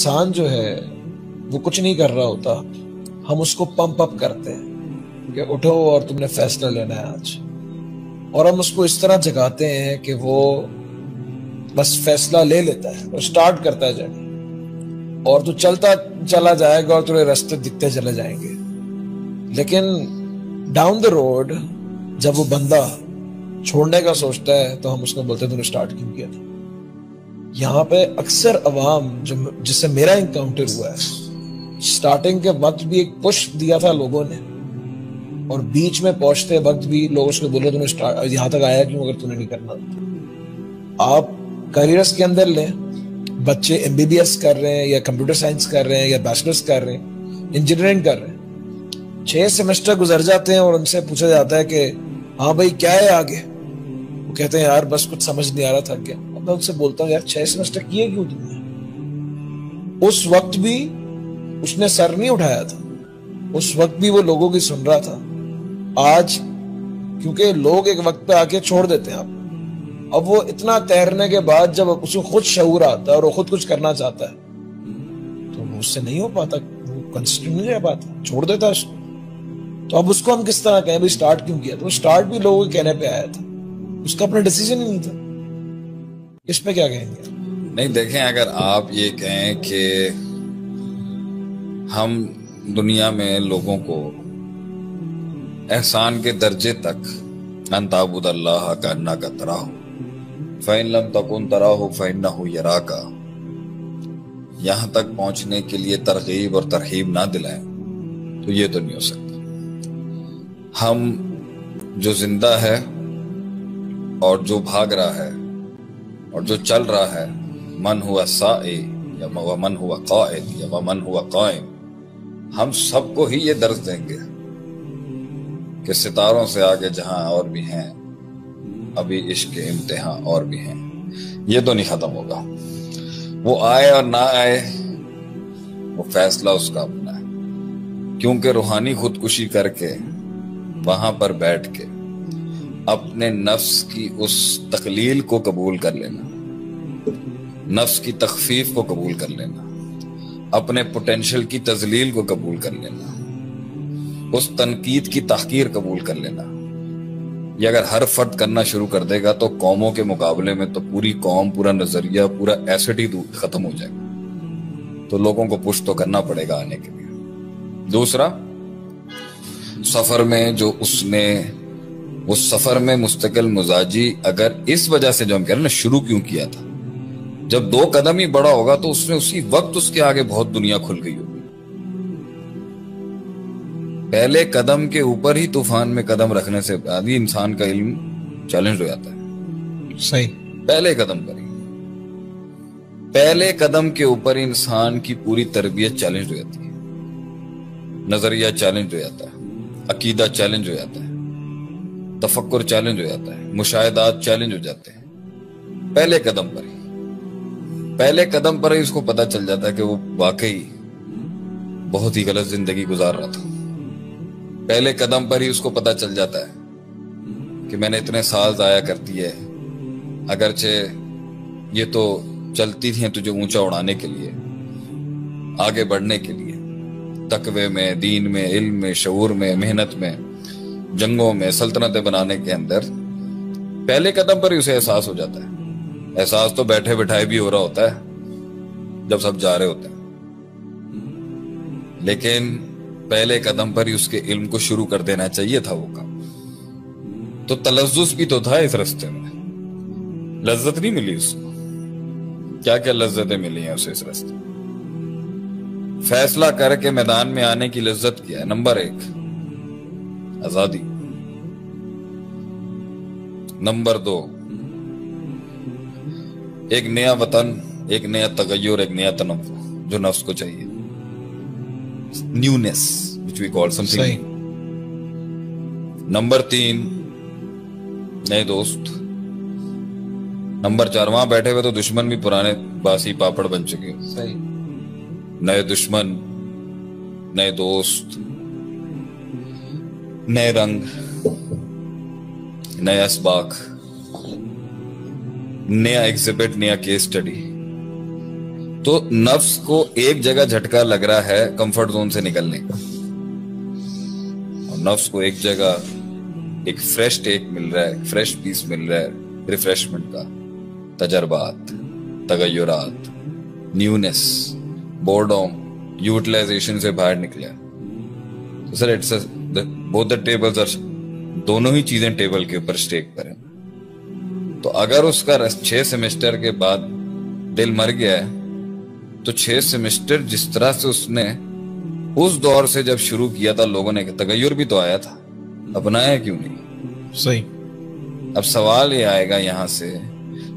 انسان جو ہے وہ کچھ نہیں کر رہا ہوتا، ہم اس کو پمپ اپ کرتے ہیں کہ اٹھو اور تم نے فیصلہ لینا ہے آج، اور ہم اس کو اس طرح جگاتے ہیں کہ وہ بس فیصلہ لے لیتا ہے اور سٹارٹ کرتا ہے جرنی، اور تو چلتا چلا جائے گا اور تمہیں راستے دکھتے چلے جائیں گے. لیکن ڈاؤن دا روڈ جب وہ بندہ چھوڑنے کا سوچتا ہے تو ہم اس کو بولتے ہیں تو نے سٹارٹ کیوں کیا تھا. یہاں پہ اکثر عوام جس سے میرا انکاؤنٹر ہوا ہے، سٹارٹنگ کے وقت بھی ایک پش دیا تھا لوگوں نے، اور بیچ میں پہنچتے وقت بھی لوگ اس کو بولے تو نے یہاں تک آیا کیوں اگر تم نے نہیں کرنا. آپ کیریئرس کے اندر لیں، بچے MBBS کر رہے ہیں یا کمپیوٹر سائنس کر رہے ہیں یا بیچلرس کر رہے ہیں، انجینئرنگ کر رہے ہیں، 6 سیمسٹر گزر جاتے ہیں اور ان سے پوچھا جاتا ہے کہ ہاں بھائی کیا ہے آگے، وہ کہتے ہیں یار بس کچھ سمجھ نہیں آ رہا، تھک گیا. اب میں ان سے بولتا ہوں یار 6 سیمسٹر کیے کیوں تم نے؟ اس وقت بھی اس نے سر نہیں اٹھایا تھا، اس وقت بھی وہ لوگوں کی سن رہا تھا. آج کیونکہ لوگ ایک وقت پہ آ کے چھوڑ دیتے ہیں آپ، اب وہ اتنا تیرنے کے بعد جب اس کو خود شعور آتا ہے اور وہ خود کچھ کرنا چاہتا ہے تو وہ اس سے نہیں ہو پاتا، وہ کنسسٹنٹ نہیں رہ پاتا، چھوڑ دیتا ہے اس کو. تو اب اس کو ہم کس طرح کہیں بھائی سٹارٹ کیوں کیا؟ تو وہ سٹارٹ بھی لوگوں کے کہنے پہ آیا تھا، اس کا اپنا ڈیسیژن ہی نہیں تھا. اس پہ کیا کہیں گے؟ نہیں دیکھیں، اگر آپ یہ کہیں کہ ہم دنیا میں لوگوں کو احسان کے درجے تک ان تعبد اللہ کانک تراہ فإن لم تکن تراہ فإنہ یراک، یہاں تک پہنچنے کے لیے ترغیب اور ترہیب نہ دلائیں تو یہ تو نہیں ہو سکتا. ہم جو زندہ ہے اور جو بھاگ رہا ہے اور جو چل رہا ہے، من ہوا سائی یا ومن ہوا قائد یا ومن ہوا قائم، ہم سب کو ہی یہ درس دیں گے کہ ستاروں سے آگے جہاں اور بھی ہیں، ابھی عشق کے امتحان اور بھی ہیں. یہ تو نہیں ختم ہوگا. وہ آئے اور نہ آئے وہ فیصلہ اس کا اپنا ہے، کیونکہ روحانی خودکشی کر کے وہاں پر بیٹھ کے اپنے نفس کی اس تقلیل کو قبول کر لینا، نفس کی تخفیف کو قبول کر لینا، اپنے پوٹینشل کی تذلیل کو قبول کر لینا، اس تنقید کی تحقیر قبول کر لینا. یہ اگر ہر فرد کرنا شروع کر دے گا تو قوموں کے مقابلے میں تو پوری قوم، پورا نظریہ، پورا ایسٹ ہی ختم ہو جائے گا. تو لوگوں کو پش تو کرنا پڑے گا آنے کے لیے. دوسرا، سفر میں جو اس نے اس سفر میں مستقل مزاجی، اگر اس وجہ سے جو ہم کہہ رہے ہیں نا شروع کیوں کیا تھا، جب 2 قدم ہی بڑا ہوگا تو اس نے اسی وقت اس کے آگے بہت دنیا کھل گئی ہوگی. پہلے قدم کے اوپر ہی طوفان میں قدم رکھنے سے بعد ہی انسان کا علم چیلنج ہو جاتا ہے. صحیح. پہلے قدم پر ہی، پہلے قدم کے اوپر انسان کی پوری تربیت چیلنج ہو جاتی ہے، نظریہ چیلنج ہو جاتا ہے، عقیدہ چیلنج ہو جاتا ہے، تفکر چیلنج ہو جاتا ہے، مشاہدات چیلنج ہو جاتے ہیں. پہلے قدم پر ہی، پہلے قدم پر ہی اس کو پتہ چل جاتا ہے کہ وہ واقعی بہت ہی غلط زندگی گزار رہا تھا. پہلے قدم پر ہی اس کو پتہ چل جاتا ہے کہ میں نے اتنے سال ضائع کر دیے، اگرچہ یہ تو چلتی تھیں تجھے اونچا اڑانے کے لیے، آگے بڑھنے کے لیے، تقوی میں، دین میں، علم میں، شعور میں، محنت میں، جنگوں میں، سلطنتیں بنانے کے اندر. پہلے قدم پر ہی اسے احساس ہو جاتا ہے. احساس تو بیٹھے بٹھائے بھی ہو رہا ہوتا ہے جب سب جا رہے ہوتے ہیں، لیکن پہلے قدم پر ہی اس کے علم کو شروع کر دینا چاہیے تھا وہ کام. تو تلذذ بھی تو تھا اس رستے میں، لذت نہیں ملی اس کو. کیا کیا لذتیں ملی ہیں اسے اس رستے میں؟ فیصلہ کر کے میدان میں آنے کی لذت کیا ہے؟ نمبر 1 آزادی، نمبر 2 ایک نیا وطن، ایک نیا تغیر، ایک نیا تنوع جو نفس کو چاہیے، نیونیس which we call something new. Number 3 نئے دوست. نمبر 4 وہاں بیٹھے ہوئے تو دشمن بھی پرانے باسی پاپڑ بن چکے. صحیح. نئے دشمن، نئے دوست، نئے رنگ، نیا اسباق، نیا ایگزبٹ، نیا کیس سٹڈی. تو نفس کو ایک جگہ جھٹکا لگ رہا ہے کمفرٹ زون سے نکلنے کا، اور نفس کو ایک جگہ ایک فریش ٹیک مل رہا ہے، فریش پیس مل رہا ہے ریفریشمنٹ کا، تجربات، تغیرات، نیونیس، بورڈوم، یوٹیلائزیشن سے باہر نکلے. تو sir it's both the tables اور دونوں ہی چیزیں ٹیبل کے اوپر اسٹیک پر ہیں. تو اگر اس کا 6 سیمسٹر کے بعد دل مر گیا ہے تو 6 سیمسٹر جس طرح سے اس نے اس دور سے جب شروع کیا تھا، لوگوں نے تغیر بھی تو آیا تھا، اپنایا کیوں نہیں؟ صحیح. اب سوال یہ آئے گا یہاں سے،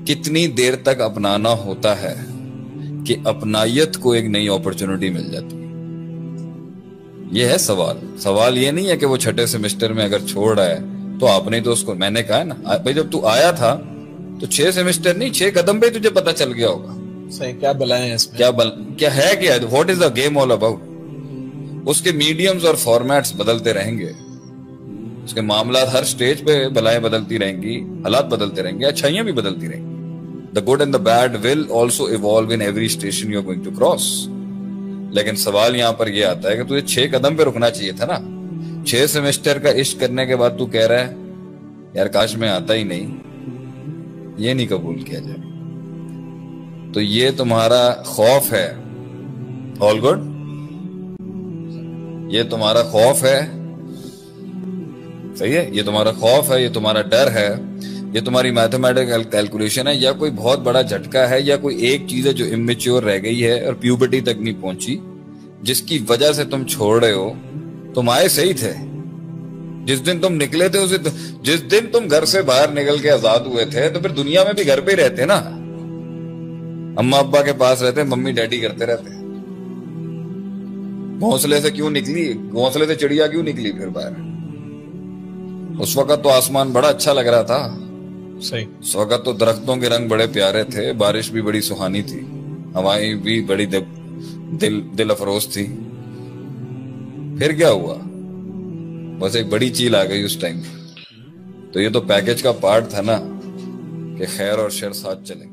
کتنی دیر تک اپنانا ہوتا ہے کہ اپنائیت کو ایک نئی اپرچونٹی مل جاتی ہے؟ یہ ہے سوال. سوال یہ نہیں ہے کہ وہ 6 سیمسٹر میں اگر چھوڑ رہا ہے تو آپ نے تو اس کو، میں نے کہا ہے نا بھائی جب تو آیا تھا تو 6 سیمسٹر نہیں 6 قدم پہ تجھے پتا چل گیا ہوگا صحیح کیا بلائیں اس میں، کیا ہے، کیا what is the game all about. اس کے میڈیمز اور فارمیٹس بدلتے رہیں گے، اس کے معاملات ہر سٹیج پہ بلائیں بدلتی رہیں گی، حالات بدلتے رہیں گے، اچھائیاں بھی بدلتی رہیں گی. The good and the bad will also evolve in every station you are going to cross. لیکن سوال یہاں پر یہ آتا ہے کہ تجھے 6 قدم پہ رکنا چاہیے تھا نا. 6 سیمسٹر کا عشق کرنے کے بعد تو کہہ رہا ہے یار کاش میں آتا ہی نہیں، یہ نہیں قبول کیا جائے. تو یہ تمہارا خوف ہے. آل گڈ، یہ تمہارا خوف ہے، صحیح ہے، یہ تمہارا خوف ہے، یہ تمہارا ڈر ہے، یہ تمہاری میتھمیٹیکل کیلکولیشن ہے، یا کوئی بہت بڑا جھٹکا ہے، یا کوئی ایک چیز ہے جو امیچور رہ گئی ہے اور پیوبرٹی تک نہیں پہنچی، جس کی وجہ سے تم چھوڑ رہے ہو. تم آئے صحیح تھے، جس دن تم نکلے تھے جس دن تم گھر سے باہر نکل کے آزاد ہوئے تھے تو پھر دنیا میں بھی گھر پہ ہی رہتے نا، اماں ابا کے پاس رہتے، ممی ڈیڈی کرتے رہتے. گھونسلے سے کیوں نکلی، گھونسلے سے چڑیا کیوں نکلی پھر باہر؟ اس وقت تو آسمان بڑا اچھا لگ رہا تھا، صحیح. اس وقت تو درختوں کے رنگ بڑے پیارے تھے، بارش بھی بڑی سہانی تھی، ہوائیں بھی بڑی دل افروز تھی. پھر کیا ہوا؟ بس ایک بڑی چیل آ گئی اس ٹائم. تو یہ تو پیکج کا پارٹ تھا نا کہ خیر اور شر ساتھ چلیں.